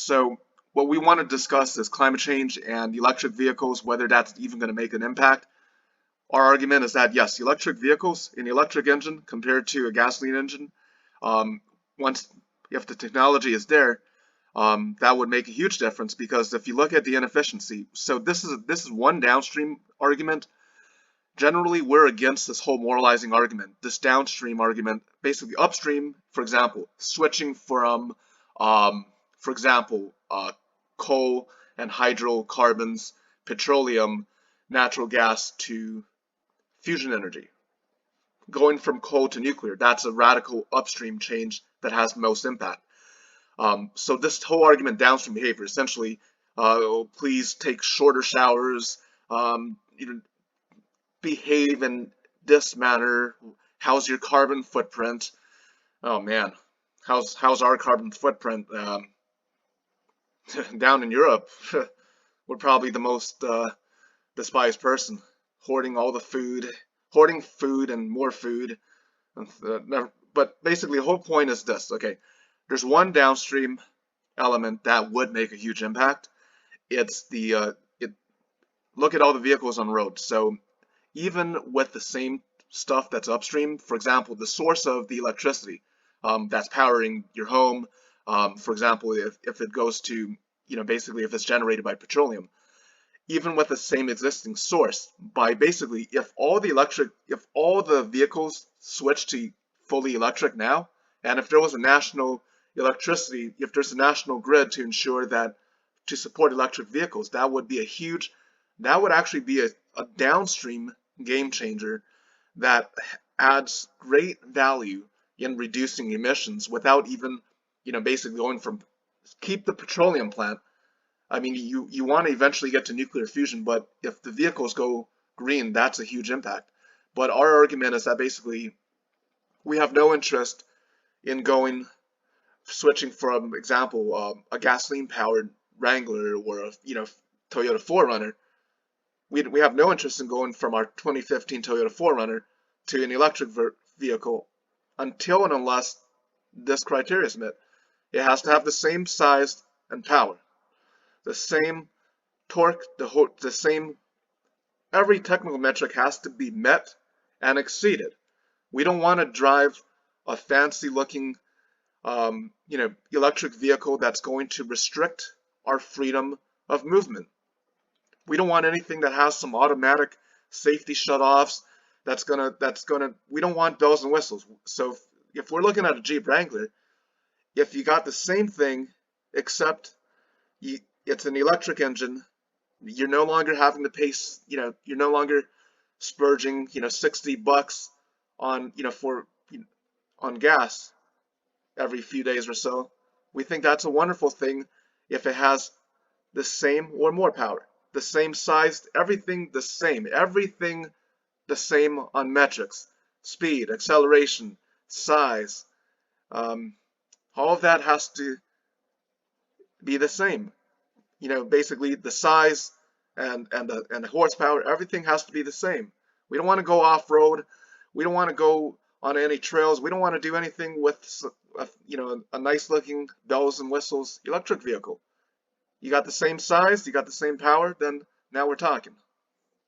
So what we want to discuss is climate change and electric vehicles, whether that's even going to make an impact. Our argument is that yes, electric vehicles, an electric engine compared to a gasoline engine, um, once if the technology is there, that would make a huge difference because if you look at the inefficiency, so this is one downstream argument. Generally, we're against this whole moralizing argument, this downstream argument. Basically, upstream, for example, switching from, for example, coal and hydrocarbons, petroleum, natural gas to fusion energy. Going from coal to nuclear, that's a radical upstream change that has most impact. So this whole argument, downstream behavior, essentially, please take shorter showers, behave in this manner. How's your carbon footprint? Oh man, how's our carbon footprint? Down in Europe, we're probably the most despised person, hoarding all the food, hoarding food and more food. But basically, the whole point is this. Okay, there's one downstream element that would make a huge impact. It's the look at all the vehicles on the road. So even with the same stuff that's upstream, for example, the source of the electricity that's powering your home, for example, if it goes to, basically if it's generated by petroleum, even with the same existing source, by basically if all the vehicles switch to fully electric now, and if there was a national electricity, if there's a national grid to ensure that to support electric vehicles, that would actually be a downstream game changer that adds great value in reducing emissions without even, basically going from keep the petroleum plant. I mean, you want to eventually get to nuclear fusion, but if the vehicles go green, that's a huge impact. But our argument is that basically we have no interest in switching from, example, a gasoline-powered Wrangler or a, Toyota 4Runner. We have no interest in going from our 2015 Toyota 4Runner to an electric vehicle until and unless this criteria is met. It has to have the same size and power, the same torque, the same, every technical metric has to be met and exceeded. We don't want to drive a fancy looking, electric vehicle that's going to restrict our freedom of movement. We don't want anything that has some automatic safety shutoffs. We don't want bells and whistles. So if we're looking at a Jeep Wrangler, if you got the same thing, except it's an electric engine, you're no longer having to pay, you're no longer spurging, $60 on, on gas every few days or so. We think that's a wonderful thing if it has the same or more power, the same size, everything the same on metrics, speed, acceleration, size. All of that has to be the same. Basically the size and the horsepower, everything has to be the same. We don't want to go off-road. We don't want to go on any trails. We don't want to do anything with a nice looking bells and whistles electric vehicle. You got the same size, you got the same power, then now we're talking.